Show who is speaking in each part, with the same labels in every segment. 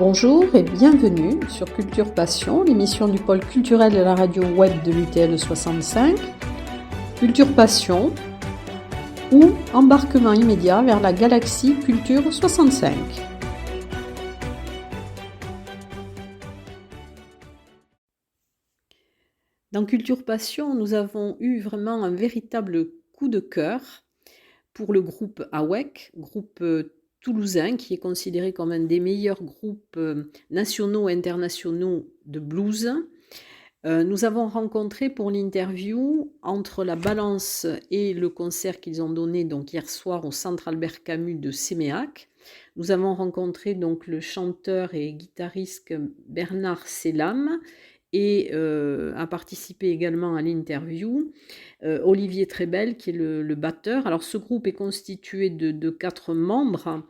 Speaker 1: Bonjour et bienvenue sur Culture Passion, l'émission du pôle culturel de la radio web de l'UTL 65. Culture Passion ou embarquement immédiat vers la galaxie Culture 65. Dans Culture Passion, nous avons eu vraiment un véritable coup de cœur pour le groupe AWEC, groupe toulousain qui est considéré comme un des meilleurs groupes nationaux et internationaux de blues. Nous avons rencontré pour l'interview, entre la balance et le concert qu'ils ont donné donc hier soir au Centre Albert Camus de Séméac, nous avons rencontré donc le chanteur et guitariste Bernard Selam et a participé également à l'interview Olivier Trébel qui est le batteur. Alors ce groupe est constitué de 4 membres.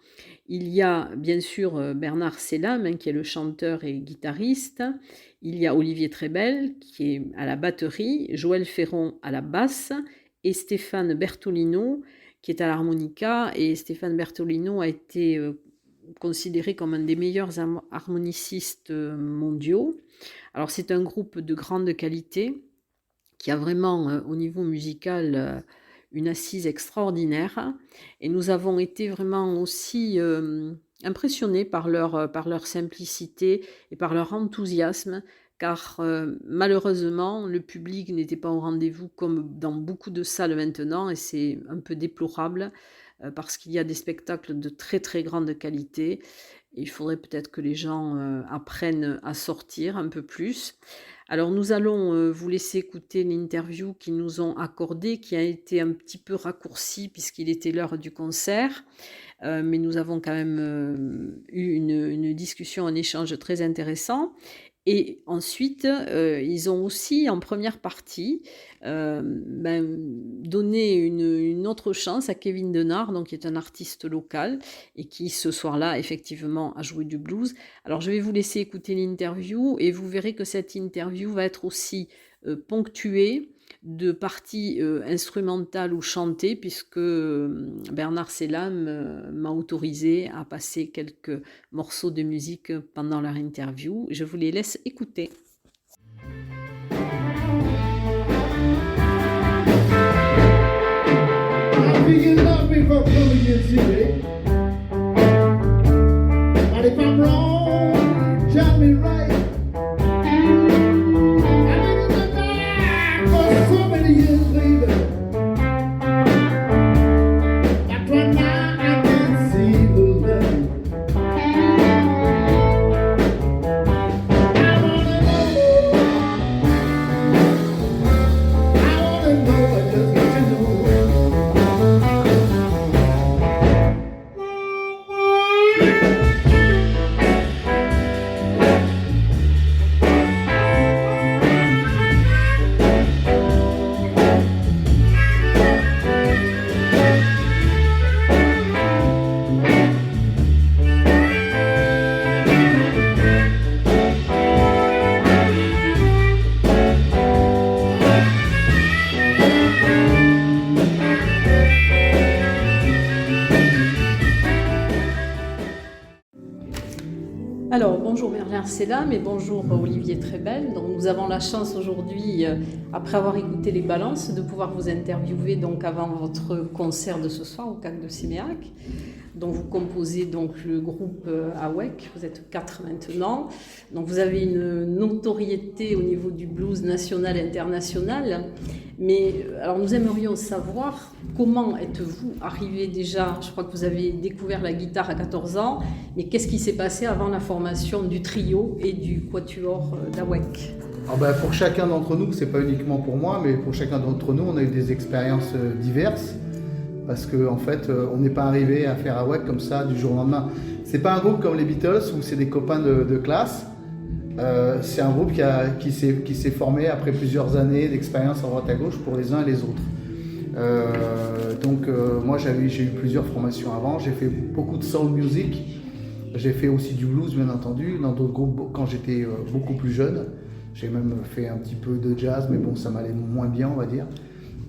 Speaker 1: Il y a bien sûr Bernard Selam qui est le chanteur et guitariste. Il y a Olivier Trébel qui est à la batterie, Joël Ferron à la basse et Stéphane Bertolino qui est à l'harmonica. Et Stéphane Bertolino a été considéré comme un des meilleurs harmonicistes mondiaux. Alors c'est un groupe de grande qualité qui a vraiment au niveau musical une assise extraordinaire et nous avons été vraiment aussi impressionnés par leur simplicité et par leur enthousiasme car malheureusement le public n'était pas au rendez-vous comme dans beaucoup de salles maintenant et c'est un peu déplorable parce qu'il y a des spectacles de très très grande qualité. Il faudrait peut-être que les gens apprennent à sortir un peu plus. Alors nous allons vous laisser écouter l'interview qu'ils nous ont accordée, qui a été un petit peu raccourcie puisqu'il était l'heure du concert. Mais nous avons quand même eu une discussion, un échange très intéressant. Et ensuite, ils ont aussi, en première partie, donné une autre chance à Kevin Denard, donc, qui est un artiste local et qui, ce soir-là, effectivement, a joué du blues. Alors, je vais vous laisser écouter l'interview et vous verrez que cette interview va être aussi ponctuée de parties instrumentales ou chantées, puisque Bernard Selam m'a autorisé à passer quelques morceaux de musique pendant leur interview. Je vous les laisse écouter. Alors, bonjour Bernard Selam et bonjour Olivier Trébel. Donc, nous avons la chance aujourd'hui, après avoir écouté les balances, de pouvoir vous interviewer donc, avant votre concert de ce soir au CAC de Séméac. Donc, vous composez donc, le groupe AWEC, vous êtes 4 maintenant. Donc, vous avez une notoriété au niveau du blues national et international. Mais alors, nous aimerions savoir comment êtes-vous arrivé déjà, je crois que vous avez découvert la guitare à 14 ans, mais qu'est-ce qui s'est passé avant la formation du trio et du quatuor d'AWEC?
Speaker 2: Pour chacun d'entre nous, c'est pas uniquement pour moi, mais pour chacun d'entre nous, on a eu des expériences diverses. Parce qu'en fait, on n'est pas arrivé à faire AWEC comme ça du jour au lendemain. C'est pas un groupe comme les Beatles où c'est des copains de classe. C'est un groupe qui s'est formé après plusieurs années d'expérience à droite à gauche pour les uns et les autres. Moi j'ai eu plusieurs formations avant. J'ai fait beaucoup de soul music. J'ai fait aussi du blues bien entendu dans d'autres groupes quand j'étais beaucoup plus jeune. J'ai même fait un petit peu de jazz, mais bon, ça m'allait moins bien, on va dire.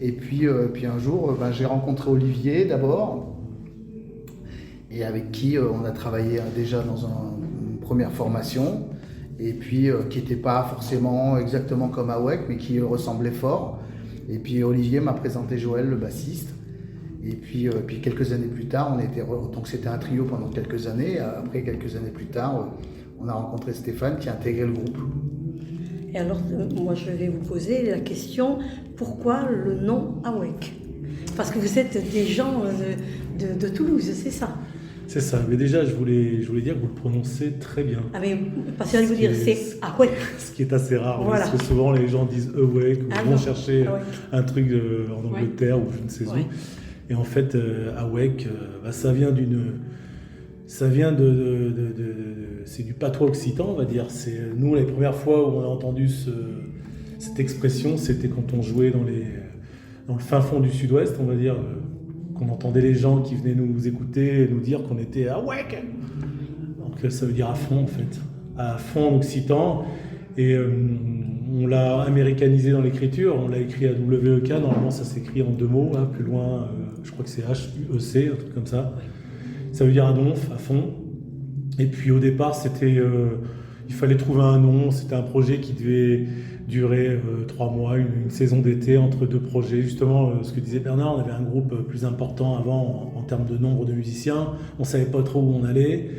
Speaker 2: Et puis un jour, j'ai rencontré Olivier d'abord, et avec qui on a travaillé déjà dans un premières formations, et puis qui n'étaient pas forcément exactement comme Awek, mais qui ressemblaient fort. Et puis Olivier m'a présenté Joël, le bassiste. Et puis quelques années plus tard, donc c'était un trio pendant quelques années. Après, quelques années plus tard, on a rencontré Stéphane qui a intégré le groupe.
Speaker 3: Et alors, moi, je vais vous poser la question, pourquoi le nom Awek? Parce que vous êtes des gens de Toulouse, c'est ça?
Speaker 4: C'est ça, mais déjà, je voulais dire que vous le prononcez très bien.
Speaker 3: Ah mais, parce que j'allais vous dire, c'est Awek.
Speaker 4: Ce qui est assez rare,
Speaker 3: Voilà.
Speaker 4: parce que souvent les gens disent Awek, ou vont chercher un truc en Angleterre ou je ne sais où. Et en fait, Awek, ça vient c'est du patois occitan, on va dire. C'est nous les premières fois où on a entendu cette expression, c'était quand on jouait dans le fin fond du Sud-Ouest, on va dire, qu'on entendait les gens qui venaient nous écouter et nous dire qu'on était Awek. Donc ça veut dire à fond en fait, à fond en occitan. Et on l'a américanisé dans l'écriture, on l'a écrit à W-E-K, normalement ça s'écrit en 2 mots, hein, plus loin, je crois que c'est H-U-E-C, un truc comme ça. Ça veut dire à donf, à fond. Et puis au départ, il fallait trouver un nom, c'était un projet qui devait durer 3 mois, une saison d'été entre 2 projets. Justement, ce que disait Bernard, on avait un groupe plus important avant en termes de nombre de musiciens, on ne savait pas trop où on allait.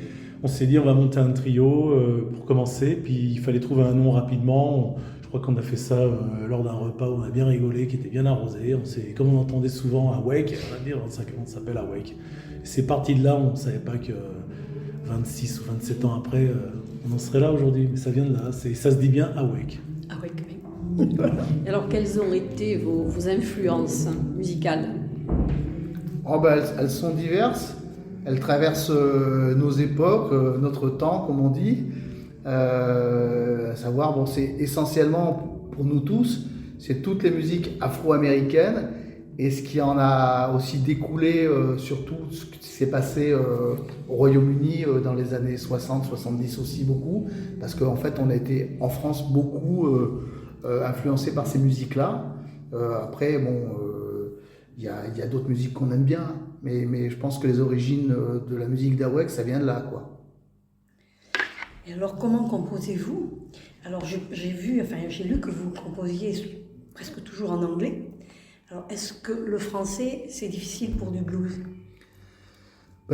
Speaker 4: On s'est dit on va monter un trio pour commencer, puis il fallait trouver un nom rapidement. Je crois qu'on a fait ça lors d'un repas où on a bien rigolé, qui était bien arrosé. Comme on entendait souvent Awek, on a dit on s'appelle Awek. C'est parti de là, on ne savait pas que 26 ou 27 ans après, on en serait là aujourd'hui. Mais ça vient de là, ça se dit bien Awek.
Speaker 1: Awek, oui. Alors quelles ont été vos influences musicales?
Speaker 2: Elles sont diverses. Elles traversent nos époques, notre temps, comme on dit. À savoir, c'est essentiellement pour nous tous, c'est toutes les musiques afro-américaines et ce qui en a aussi découlé, surtout ce qui s'est passé au Royaume-Uni dans les années 60, 70 aussi beaucoup, parce qu'en fait, on a été en France beaucoup influencé par ces musiques-là. Après, il y a d'autres musiques qu'on aime bien, mais je pense que les origines de la musique d'Awek, ça vient de là, quoi.
Speaker 3: Et alors, comment composez-vous? Alors, j'ai lu que vous composiez presque toujours en anglais. Alors, est-ce que le français, c'est difficile pour du blues?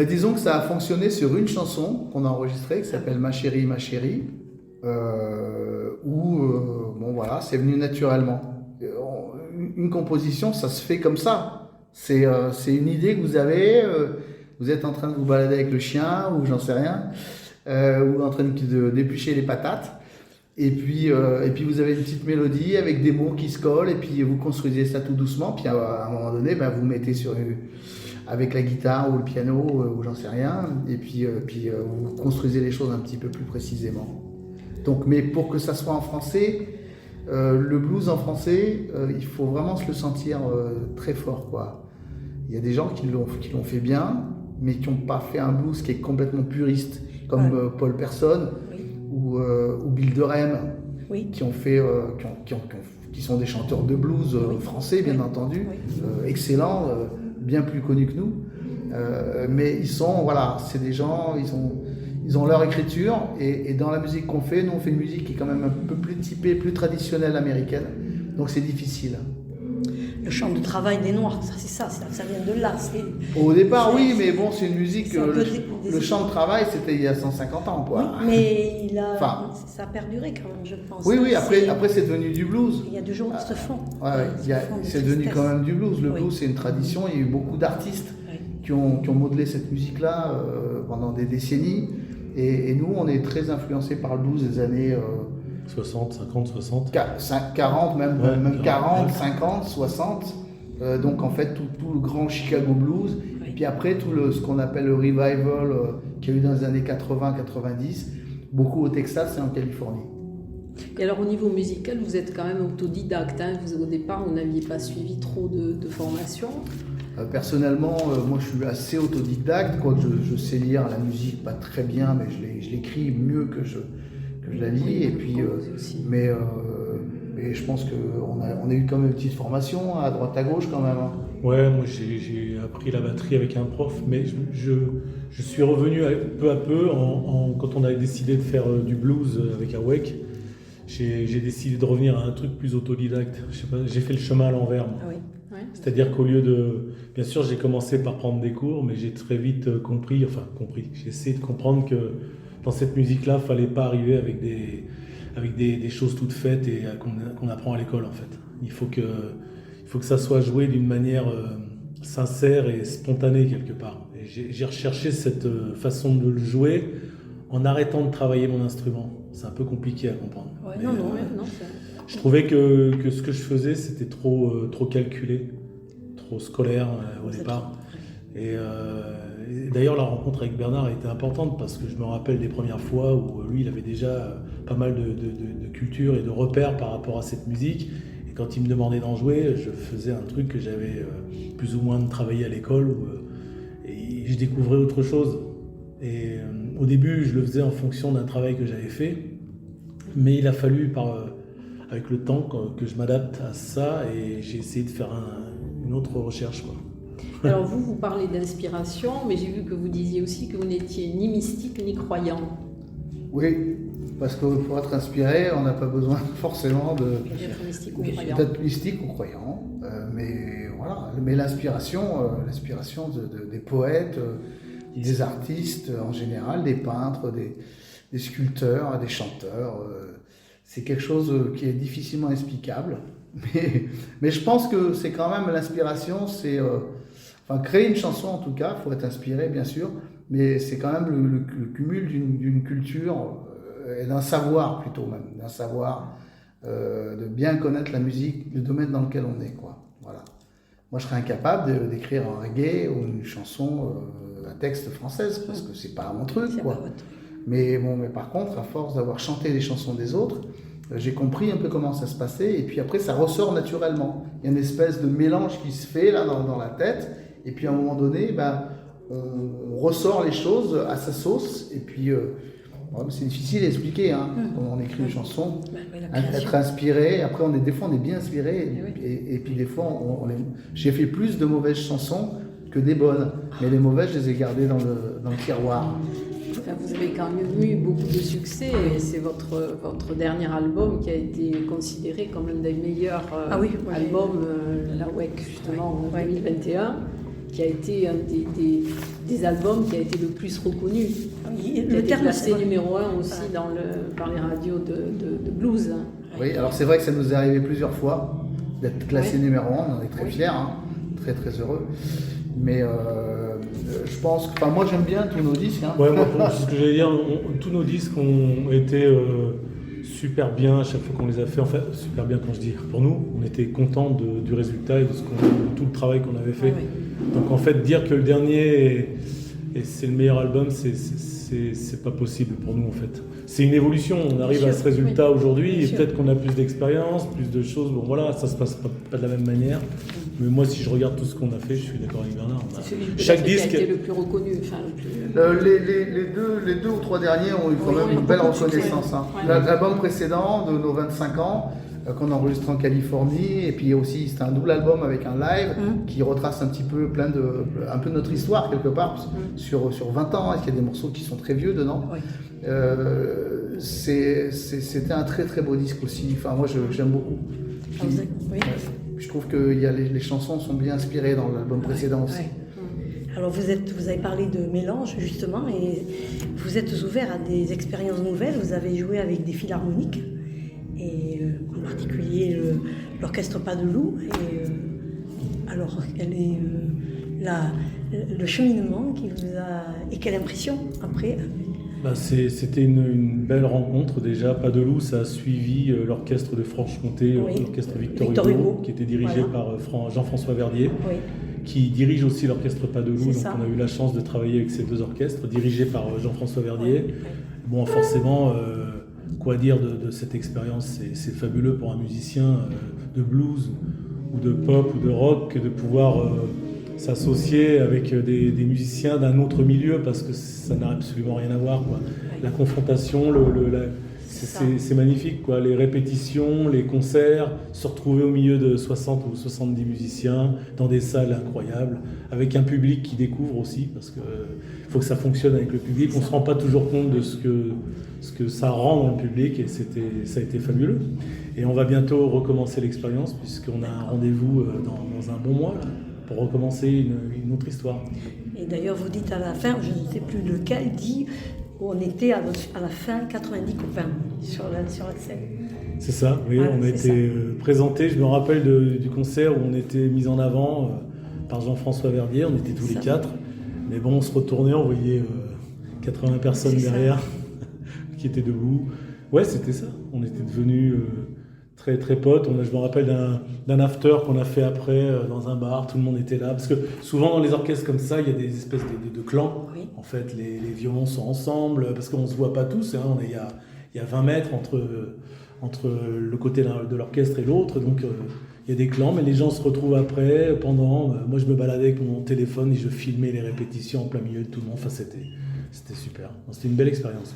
Speaker 2: Disons que ça a fonctionné sur une chanson qu'on a enregistrée, qui s'appelle Ma chérie, où, c'est venu naturellement. Une composition, ça se fait comme ça. C'est une idée que vous avez, vous êtes en train de vous balader avec le chien, ou j'en sais rien, ou en train d'éplucher les patates, et puis vous avez une petite mélodie avec des mots qui se collent, et puis vous construisez ça tout doucement, puis à un moment donné, vous mettez avec la guitare ou le piano, ou j'en sais rien, et puis vous construisez les choses un petit peu plus précisément. Donc, mais pour que ça soit en français, le blues en français, il faut vraiment se le sentir très fort, quoi. Il y a des gens qui l'ont fait bien, mais qui n'ont pas fait un blues qui est complètement puriste, comme Paul Person ou Bill Durham, qui sont des chanteurs de blues français, bien entendu, excellents, bien plus connus que nous. Mais c'est des gens, ils ont leur écriture, et dans la musique qu'on fait, nous on fait une musique qui est quand même un peu plus typée, plus traditionnelle américaine, donc c'est difficile.
Speaker 3: Le chant de travail des Noirs, ça vient de là.
Speaker 2: Au départ, oui, mais bon, c'est une musique, le chant de travail, c'était il y a 150 ans, quoi.
Speaker 3: Oui, mais ça a perduré quand même, je pense.
Speaker 2: Oui, après c'est devenu du blues.
Speaker 3: Il y a deux jours qui se font.
Speaker 2: C'est devenu quand même du blues. Le blues, c'est une tradition, il y a eu beaucoup d'artistes qui ont modelé cette musique-là pendant des décennies. Et nous, on est très influencés par le blues des années
Speaker 4: 60, 50, 60
Speaker 2: 40, même 40, 50, 60. Donc en fait, tout le grand Chicago blues. Et puis après, ce qu'on appelle le revival qu'il y a eu dans les années 80-90, beaucoup au Texas et en Californie.
Speaker 1: Et alors au niveau musical, vous êtes quand même autodidacte, hein. Au départ, vous n'aviez pas suivi trop de formation.
Speaker 2: Personnellement, moi je suis assez autodidacte, quoique je sais lire la musique pas très bien, mais je l'écris mieux que je la lis. Et puis, mais et je pense qu'on a eu quand même une petite formation à droite à gauche quand même. Hein.
Speaker 4: Ouais, moi j'ai appris la batterie avec un prof, mais je suis revenu peu à peu quand on a décidé de faire du blues avec Awake. J'ai décidé de revenir à un truc plus autodidacte. Je sais pas, j'ai fait le chemin à l'envers.
Speaker 3: Ah oui.
Speaker 1: Ouais.
Speaker 4: C'est-à-dire qu'au lieu de... Bien sûr, j'ai commencé par prendre des cours, mais j'ai très vite compris. J'ai essayé de comprendre que dans cette musique-là, il ne fallait pas arriver avec des choses toutes faites et qu'on apprend à l'école, en fait. Il faut que ça soit joué d'une manière sincère et spontanée, quelque part. Et j'ai recherché cette façon de le jouer en arrêtant de travailler mon instrument. C'est un peu compliqué à comprendre.
Speaker 3: Ouais,
Speaker 4: Mais,
Speaker 3: non,
Speaker 4: je trouvais que ce que je faisais, c'était trop calculé, trop scolaire au départ. Et d'ailleurs, la rencontre avec Bernard a été importante parce que je me rappelle des premières fois où lui, il avait déjà pas mal de culture et de repères par rapport à cette musique. Et quand il me demandait d'en jouer, je faisais un truc que j'avais plus ou moins travaillé à l'école et je découvrais autre chose. Et au début, je le faisais en fonction d'un travail que j'avais fait, mais il a fallu, avec le temps, que je m'adapte à ça et j'ai essayé de faire une autre recherche, quoi.
Speaker 1: Alors vous parlez d'inspiration, mais j'ai vu que vous disiez aussi que vous n'étiez ni mystique ni croyant.
Speaker 2: Oui, parce que pour être inspiré, on n'a pas besoin forcément
Speaker 1: D'être mystique ou croyant.
Speaker 2: d'être mystique ou croyant, mais voilà. Mais l'inspiration des poètes, des artistes en général, des peintres, des sculpteurs, des chanteurs, c'est quelque chose qui est difficilement explicable. Mais je pense que c'est quand même l'inspiration, c'est créer une chanson en tout cas, il faut être inspiré bien sûr, mais c'est quand même le cumul d'une culture et d'un savoir plutôt même, d'un savoir, de bien connaître la musique, le domaine dans lequel on est, quoi. Voilà. Moi je serais incapable d'écrire un reggae ou une chanson, un texte française, parce que c'est pas mon truc, quoi. Mais par contre, à force d'avoir chanté les chansons des autres, j'ai compris un peu comment ça se passait, et puis après ça ressort naturellement. Il y a une espèce de mélange qui se fait là dans la tête, et puis à un moment donné, on ressort les choses à sa sauce, et puis c'est difficile à expliquer, hein, quand on écrit une chanson, être inspiré. Après, des fois on est bien inspiré, et puis des fois j'ai fait plus de mauvaises chansons que des bonnes, mais les mauvaises je les ai gardées dans le tiroir.
Speaker 1: Enfin, vous avez quand même eu beaucoup de succès et c'est votre dernier album qui a été considéré comme l'un des meilleurs albums, la WEC justement en 2021, qui a été un des albums qui a été le plus reconnu.
Speaker 3: Oui,
Speaker 1: qui a été classé numéro 1 aussi par les radios de blues.
Speaker 2: Oui, alors c'est vrai que ça nous est arrivé plusieurs fois d'être classé numéro 1, on en est très fiers, hein, très très heureux. Mais je pense que, moi j'aime bien tous nos disques. Hein.
Speaker 4: Ouais, moi, ce que j'allais dire, tous nos disques ont été super bien à chaque fois qu'on les a fait. En fait, super bien quand je dis pour nous, on était contents du résultat et de tout le travail qu'on avait fait. Donc en fait, dire que le dernier c'est le meilleur album, c'est pas possible pour nous en fait. C'est une évolution, on arrive à ce résultat aujourd'hui et peut-être qu'on a plus d'expérience, plus de choses. Bon voilà, ça se passe pas de la même manière. Mais moi, si je regarde tout ce qu'on a fait, je suis d'accord avec Bernard.
Speaker 1: Chaque disque qui a été le plus reconnu.
Speaker 2: Les deux ou trois derniers ont eu quand même une belle reconnaissance. Hein. L'album précédent de nos 25 ans, qu'on a enregistré en Californie, et puis aussi c'était un double album avec un live qui retrace un petit peu un peu notre histoire quelque part sur 20 ans. Il y a des morceaux qui sont très vieux dedans. C'était un très très beau disque aussi. Enfin, moi j'aime beaucoup. Je trouve que les chansons sont bien inspirées dans l'album précédent aussi.
Speaker 3: Alors vous avez parlé de mélange justement, et vous êtes ouvert à des expériences nouvelles. Vous avez joué avec des philharmoniques, et en particulier l'orchestre Pas de Loup. Alors quel est le cheminement qui vous a... Et quelle impression après?
Speaker 4: C'était une belle rencontre déjà. Pas de Loup, ça a suivi l'orchestre de Franche-Comté, l'orchestre Victor Hugo, qui était dirigé par Jean-François Verdier, qui dirige aussi l'orchestre Pas de Loup. Donc on a eu la chance de travailler avec ces deux orchestres, dirigés par Jean-François Verdier. Bon, forcément, quoi dire de cette expérience? C'est fabuleux pour un musicien de blues ou de pop ou de rock de pouvoir s'associer avec des musiciens d'un autre milieu, parce que ça n'a absolument rien à voir, quoi. La confrontation, C'est magnifique, quoi. Les répétitions, les concerts, se retrouver au milieu de 60 ou 70 musiciens dans des salles incroyables, avec un public qui découvre aussi, parce qu'il faut que ça fonctionne avec le public. On ne se rend pas toujours compte de ce que ça rend dans le public, et ça a été fabuleux. Et on va bientôt recommencer l'expérience, puisqu'on a un rendez-vous dans un bon mois, là, pour recommencer une autre histoire.
Speaker 3: Et d'ailleurs, vous dites à la fin, je ne sais plus lequel, dit on était à la fin 90 copains sur la scène.
Speaker 4: C'est ça, oui,
Speaker 3: Voilà,
Speaker 4: on a été présentés. Je me rappelle du concert où on était mis en avant par Jean-François Verdier, on était tous les 4. Mais bon, on se retournait, on voyait 80 personnes derrière qui étaient debout. Ouais, c'était ça, on était devenus très, très potes. Je me rappelle d'un after qu'on a fait après dans un bar, tout le monde était là. Parce que souvent dans les orchestres comme ça, il y a des espèces de clans.
Speaker 3: Oui.
Speaker 4: En fait, les violons sont ensemble, parce qu'on ne se voit pas tous. Hein. Il y a 20 mètres entre le côté de l'orchestre et l'autre. Donc il y a des clans, mais les gens se retrouvent après, pendant. Moi, je me baladais avec mon téléphone et je filmais les répétitions en plein milieu de tout le monde. Enfin, c'était super. C'était une belle expérience.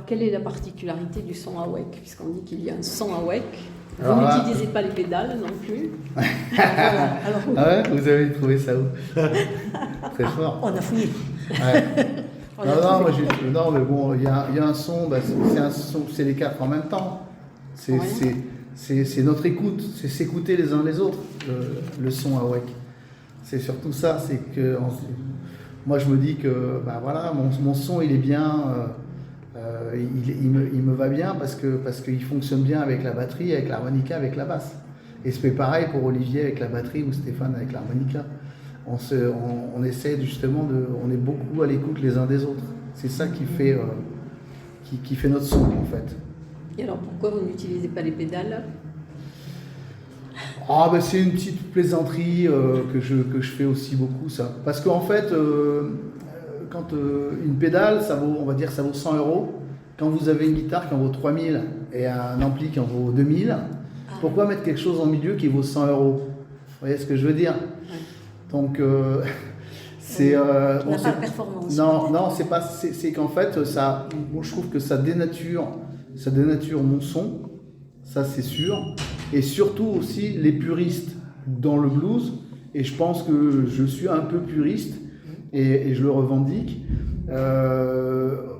Speaker 1: Quelle est la particularité du son AWEC, puisqu'on dit qu'il y a un son AWEC? Vous
Speaker 2: Alors là-
Speaker 1: n'utilisez pas les pédales non plus.
Speaker 3: Voilà. Alors,
Speaker 2: Ah ouais, vous avez trouvé ça où? Très fort.
Speaker 3: on a fouillé.
Speaker 2: Ouais.
Speaker 3: On a
Speaker 2: Non,
Speaker 3: trouvé.
Speaker 2: non, mais bon, il y a un son, c'est un son, c'est les 4 en même temps. C'est
Speaker 1: Ouais.
Speaker 2: c'est notre écoute, c'est s'écouter les uns les autres, le son AWEC. C'est surtout ça, c'est que moi je me dis que bah voilà, mon son il est bien, il me va bien parce qu'il fonctionne bien avec la batterie, avec l'harmonica, avec la basse. Et c'est pareil pour Olivier avec la batterie ou Stéphane avec l'harmonica. On essaie justement on est beaucoup à l'écoute les uns des autres. C'est ça qui fait notre son en fait.
Speaker 1: Et alors pourquoi vous n'utilisez pas les pédales?
Speaker 2: Ah ben c'est une petite plaisanterie que je fais aussi beaucoup ça. Parce qu'en fait, quand une pédale, on va dire ça vaut 100 €. Quand vous avez une guitare qui en vaut 3000 et un ampli qui en vaut 2000, pourquoi mettre quelque chose en milieu qui vaut 100 €? Vous voyez ce que je veux dire? Donc c'est...
Speaker 3: On n'a pas de performance.
Speaker 2: Non, c'est pas, c'est qu'en fait, ça, moi, je trouve que ça dénature mon son, ça c'est sûr, et surtout aussi les puristes dans le blues, et je pense que je suis un peu puriste, et je le revendique. Le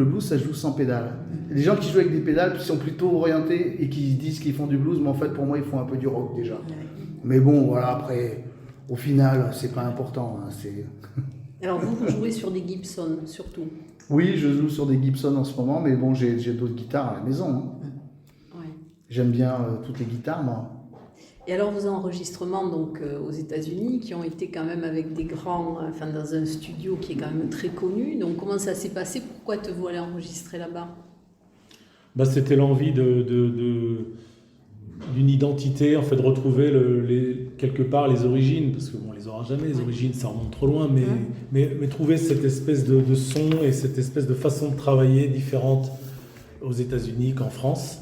Speaker 2: blues, ça joue sans pédale. Les gens qui jouent avec des pédales sont plutôt orientés et qui disent qu'ils font du blues, mais en fait, pour moi, ils font un peu du rock déjà. Mais bon, voilà, après, au final, c'est pas important. Hein,
Speaker 1: Alors vous jouez sur des Gibson surtout.
Speaker 2: Oui, je joue sur des Gibson en ce moment, mais bon, j'ai d'autres guitares à la maison. Hein.
Speaker 1: Ouais.
Speaker 2: J'aime bien toutes les guitares, moi.
Speaker 1: Et alors vos enregistrements donc aux États-Unis, qui ont été quand même avec des grands, enfin dans un studio qui est quand même très connu. Donc comment ça s'est passé? Pourquoi êtes-vous allé enregistrer là-bas?
Speaker 4: Bah, c'était l'envie d'une identité, en fait, de retrouver quelque part les origines, parce que bon, on les aura jamais, les origines, ça remonte trop loin, mais trouver cette espèce de son et cette espèce de façon de travailler différente aux États-Unis qu'en France.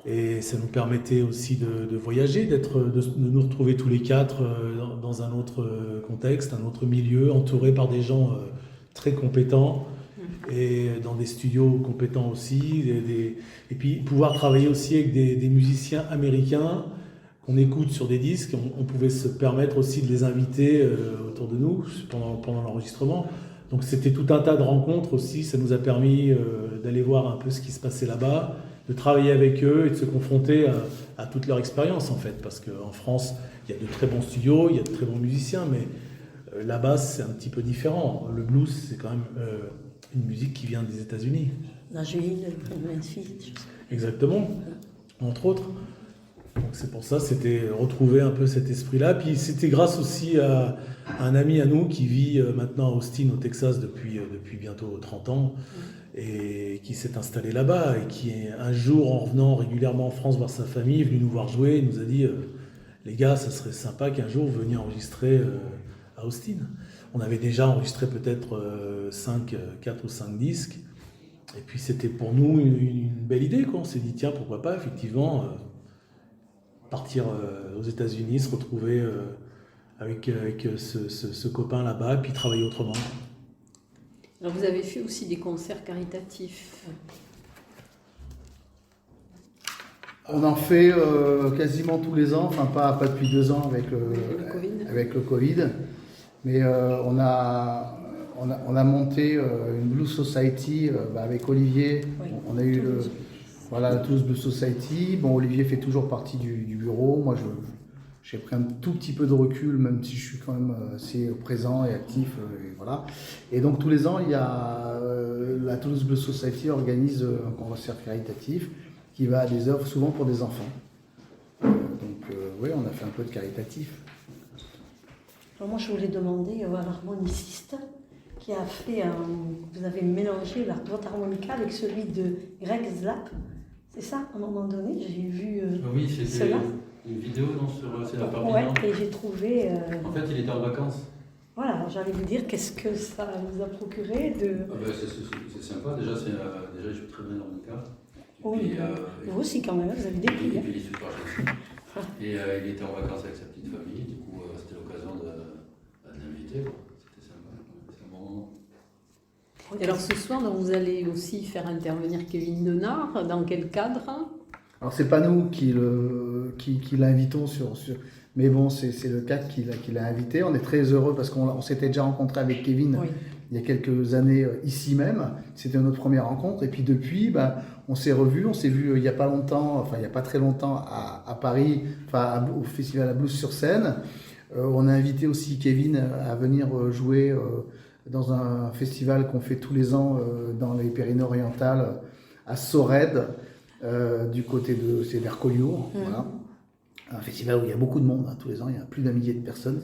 Speaker 4: Et ça nous permettait aussi de voyager, de nous retrouver tous les quatre dans un autre contexte, un autre milieu, entourés par des gens très compétents et dans des studios compétents aussi. Et puis pouvoir travailler aussi avec des musiciens américains qu'on écoute sur des disques. On pouvait se permettre aussi de les inviter autour de nous pendant l'enregistrement. Donc c'était tout un tas de rencontres aussi. Ça nous a permis d'aller voir un peu ce qui se passait là-bas, de travailler avec eux et de se confronter à toute leur expérience en fait. Parce qu'en France, il y a de très bons studios, il y a de très bons musiciens, mais là-bas c'est un petit peu différent. Le blues, c'est quand même une musique qui vient des États-Unis.
Speaker 3: Nashville, Memphis.
Speaker 4: Exactement, entre autres. Donc c'est pour ça, c'était retrouver un peu cet esprit-là. Puis c'était grâce aussi à un ami à nous qui vit maintenant à Austin, au Texas, depuis bientôt 30 ans, et qui s'est installé là-bas, et qui, un jour, en revenant régulièrement en France voir sa famille, est venu nous voir jouer, il nous a dit les gars, ça serait sympa qu'un jour vous veniez enregistrer à Austin. On avait déjà enregistré peut-être 4 ou 5 disques, et puis c'était pour nous une belle idée, quoi. On s'est dit tiens, pourquoi pas, effectivement, partir aux États-Unis, se retrouver avec ce copain là-bas, puis travailler autrement.
Speaker 1: Alors vous avez fait aussi des concerts caritatifs.
Speaker 2: On en fait quasiment tous les ans, enfin pas depuis 2 ans avec le Covid, mais on a monté une Blues Society avec Olivier.
Speaker 3: Oui,
Speaker 2: On a eu la Toulouse Blues Society. Bon, Olivier fait toujours partie du bureau. Moi, j'ai pris un tout petit peu de recul, même si je suis quand même assez présent et actif. Et voilà. Et donc tous les ans, il y a la Toulouse Blues Society organise un concert caritatif qui va à des œuvres souvent pour des enfants. Oui, on a fait un peu de caritatif.
Speaker 3: Alors moi, je voulais demander à l'harmoniciste qui a fait vous avez mélangé la droite harmonicale avec celui de Greg Zlap. C'est ça, à un moment donné, j'ai vu
Speaker 5: oui, c'était
Speaker 3: cela.
Speaker 5: Une vidéo c'est la Perpignan.
Speaker 3: Ouais, et j'ai trouvé...
Speaker 5: En fait, il était en vacances.
Speaker 3: Voilà, alors j'allais vous dire, qu'est-ce que ça vous a procuré de...
Speaker 5: Ah ben, c'est sympa, déjà je joue très bien l'harmonica.
Speaker 3: Oui, vous aussi quand même, vous avez des prix.
Speaker 5: Et puis il est super gentil. Et il était en vacances avec sa petite famille, du coup c'était l'occasion de l'inviter. C'était sympa, c'est un bon moment.
Speaker 1: Et alors ce soir, donc, vous allez aussi faire intervenir Kevin Denard. Dans quel cadre?
Speaker 2: Alors c'est pas nous qui l'invitons mais bon, c'est le cadre qui l'a invité. On est très heureux parce qu'on s'était déjà rencontré avec Kevin il y a quelques années ici même. C'était notre première rencontre. Et puis depuis, on s'est revus. On s'est vu il n'y a pas très longtemps à Paris, au Festival à Blues sur scène. On a invité aussi Kevin à venir jouer dans un festival qu'on fait tous les ans dans les Pyrénées-Orientales à Sorède, du côté c'est vers Collioure. Voilà. Un festival où il y a beaucoup de monde, tous les ans, il y a plus d'1 millier de personnes.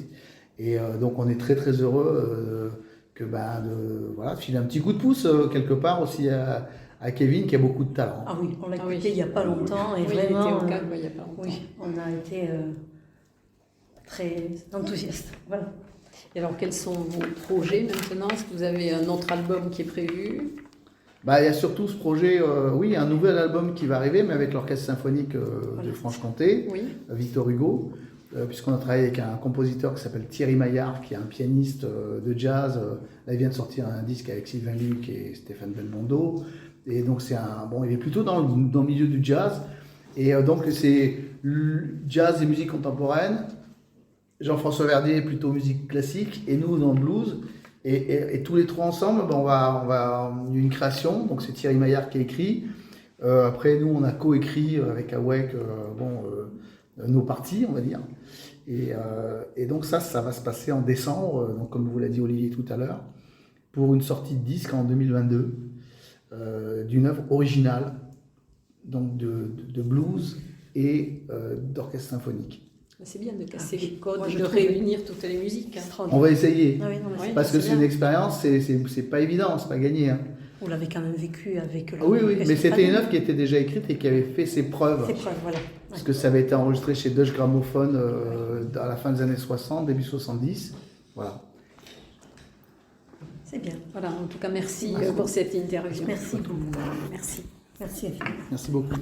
Speaker 2: Et donc on est très très heureux de filer un petit coup de pouce quelque part aussi à Kevin qui a beaucoup de talent.
Speaker 3: Ah oui, on l'a écouté il n'y a pas longtemps. Et
Speaker 1: oui,
Speaker 3: vraiment,
Speaker 1: il était au calme il n'y a pas longtemps.
Speaker 3: Oui, on a été très enthousiastes. Voilà.
Speaker 1: Et alors quels sont vos projets maintenant? Est-ce que vous avez un autre album qui est prévu?
Speaker 2: Il y a surtout ce projet, un nouvel album qui va arriver, mais avec l'Orchestre Symphonique de Franche-Comté, Victor Hugo, puisqu'on a travaillé avec un compositeur qui s'appelle Thierry Maillard, qui est un pianiste de jazz. Là, il vient de sortir un disque avec Sylvain Luc et Stéphane Belmondo. Et donc, il est plutôt dans le milieu du jazz. Et donc, c'est jazz et musique contemporaine. Jean-François Verdier est plutôt musique classique, et nous, dans le blues. Et tous les trois ensemble, il y a une création, donc c'est Thierry Maillard qui a écrit. Après, nous, on a co-écrit avec AWEC nos parties, on va dire. Et donc ça va se passer en décembre, donc comme vous l'a dit Olivier tout à l'heure, pour une sortie de disque en 2022, d'une œuvre originale, donc de blues et d'orchestre symphonique.
Speaker 1: C'est bien de casser les codes,
Speaker 3: moi,
Speaker 1: de réunir toutes les musiques.
Speaker 2: On va essayer, parce que
Speaker 3: c'est
Speaker 2: c'est une expérience, c'est pas évident, c'est pas gagné.
Speaker 3: Vous l'avez quand même vécu avec le...
Speaker 2: Oui, mais c'était une œuvre qui était déjà écrite et qui avait fait ses preuves.
Speaker 3: Voilà.
Speaker 2: Parce que ça avait été enregistré chez Deutsche Grammophon à la fin des années 60, début 70. Voilà.
Speaker 3: C'est bien.
Speaker 1: Voilà, en tout cas, merci pour cette interview.
Speaker 3: Merci beaucoup. Merci. Merci infiniment.
Speaker 2: Merci beaucoup.